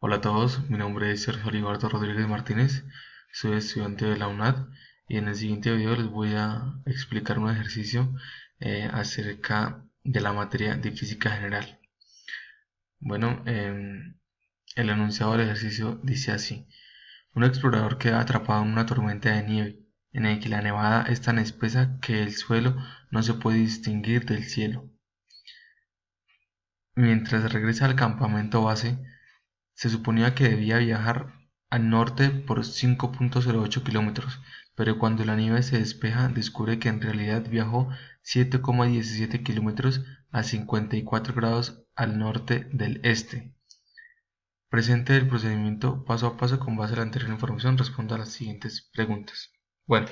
Hola a todos, mi nombre es Sergio Olivardo Rodríguez Martínez, soy estudiante de la UNAD y en el siguiente video les voy a explicar un ejercicio acerca de la materia de física general. Bueno, el enunciado del ejercicio dice así: un explorador queda atrapado en una tormenta de nieve, en el que la nevada es tan espesa que el suelo no se puede distinguir del cielo. Mientras regresa al campamento base, se suponía que debía viajar al norte por 5.08 kilómetros, pero cuando la nieve se despeja descubre que en realidad viajó 7,17 kilómetros a 54 grados al norte del este. Presente el procedimiento paso a paso con base a la anterior información, responda a las siguientes preguntas. Bueno,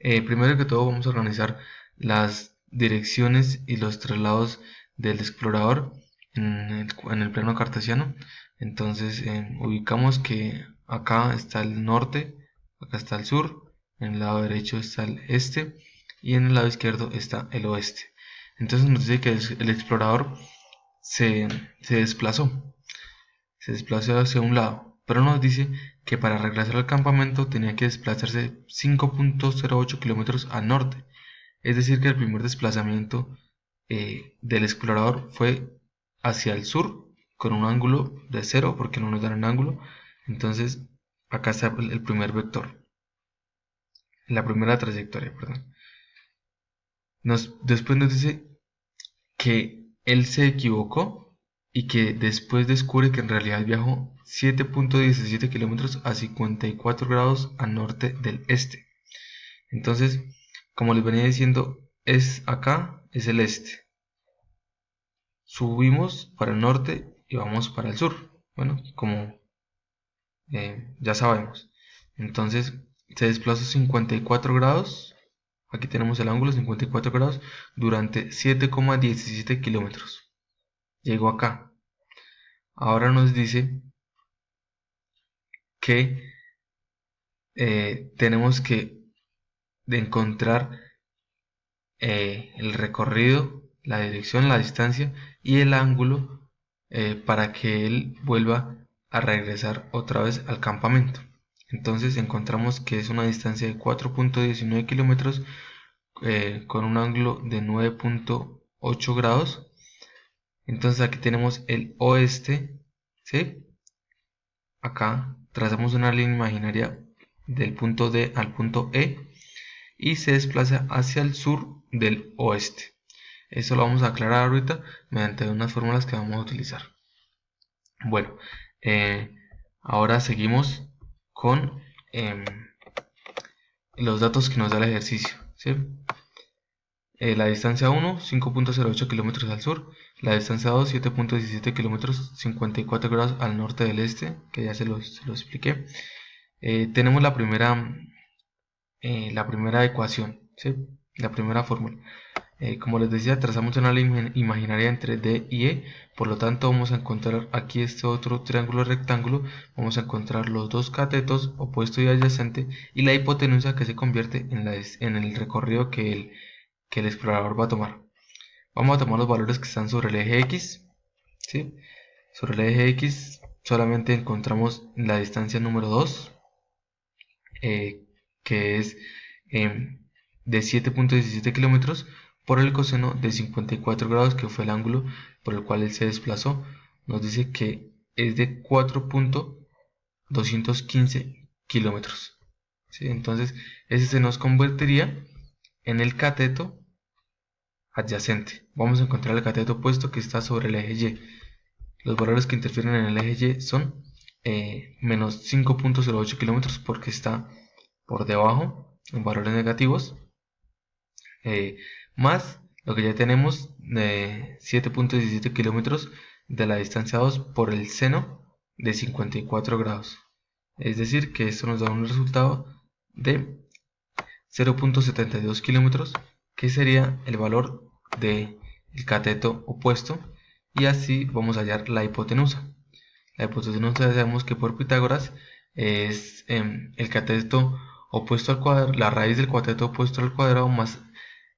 primero que todo vamos a organizar las direcciones y los traslados del explorador en el plano cartesiano. Entonces ubicamos que acá está el norte, acá está el sur, en el lado derecho está el este y en el lado izquierdo está el oeste. Entonces nos dice que el explorador se desplazó hacia un lado, pero nos dice que para regresar al campamento tenía que desplazarse 5.08 kilómetros al norte. Es decir, que el primer desplazamiento del explorador fue hacia el sur con un ángulo de 0, porque no nos dan el ángulo. Entonces acá está el primer vector, la primera trayectoria, perdón. Después nos dice que él se equivocó y que después descubre que en realidad viajó 7.17 kilómetros a 54 grados al norte del este. Entonces, como les venía diciendo, acá es el este. Subimos para el norte y vamos para el sur. Bueno, como ya sabemos. Entonces se desplazó 54 grados. Aquí tenemos el ángulo 54 grados durante 7,17 kilómetros. Llegó acá. Ahora nos dice que tenemos que encontrar el recorrido, la dirección, la distancia y el ángulo para que él vuelva a regresar otra vez al campamento. Entonces encontramos que es una distancia de 4.19 kilómetros con un ángulo de 9.8 grados. Entonces aquí tenemos el oeste, ¿sí? Acá trazamos una línea imaginaria del punto D al punto E y se desplaza hacia el sur del oeste. Eso lo vamos a aclarar ahorita mediante unas fórmulas que vamos a utilizar. Bueno, ahora seguimos con los datos que nos da el ejercicio, ¿sí? La distancia 1, 5.08 kilómetros al sur. La distancia 2, 7.17 kilómetros, 54 grados al norte del este, que ya se lo expliqué. Tenemos la primera ecuación, ¿sí? La primera fórmula. Como les decía, trazamos una línea imaginaria entre D y E, por lo tanto vamos a encontrar aquí este otro triángulo rectángulo, vamos a encontrar los dos catetos, opuesto y adyacente, y la hipotenusa que se convierte en el recorrido que el explorador va a tomar. Vamos a tomar los valores que están sobre el eje X, ¿sí? Sobre el eje X solamente encontramos la distancia número 2, que es de 7.17 kilómetros, por el coseno de 54 grados, que fue el ángulo por el cual él se desplazó. Nos dice que es de 4.215 kilómetros, ¿sí? Entonces ese se nos convertiría en el cateto adyacente. Vamos a encontrar el cateto opuesto que está sobre el eje Y. Los valores que interfieren en el eje Y son menos 5.08 kilómetros, porque está por debajo en valores negativos, más lo que ya tenemos de 7.17 kilómetros de la distancia 2 por el seno de 54 grados. Es decir, que esto nos da un resultado de 0.72 kilómetros, que sería el valor del cateto opuesto, y así vamos a hallar la hipotenusa. La hipotenusa sabemos que por Pitágoras es el cateto opuesto al cuadrado, la raíz del cateto opuesto al cuadrado más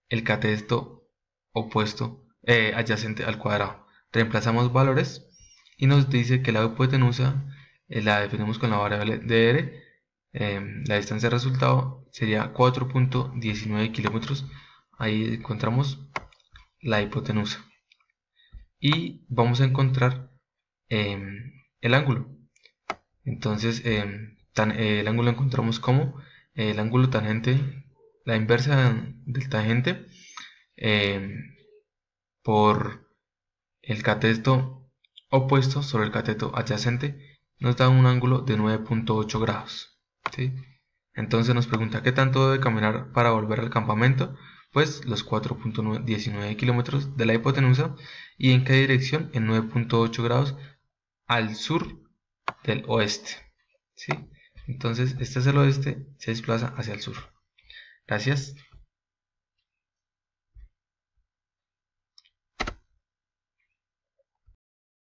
el cateto opuesto adyacente al cuadrado. Reemplazamos valores y nos dice que la hipotenusa la definimos con la variable dr. La distancia de resultado sería 4.19 kilómetros. Ahí encontramos la hipotenusa y vamos a encontrar el ángulo. Entonces el ángulo lo encontramos como el ángulo tangente, la inversa del tangente por el cateto opuesto sobre el cateto adyacente, nos da un ángulo de 9.8 grados, ¿sí? Entonces nos pregunta qué tanto debe caminar para volver al campamento. Pues los 4.19 kilómetros de la hipotenusa. ¿Y en qué dirección? En 9.8 grados al sur del oeste, ¿sí? Entonces este es el oeste, se desplaza hacia el sur. Gracias.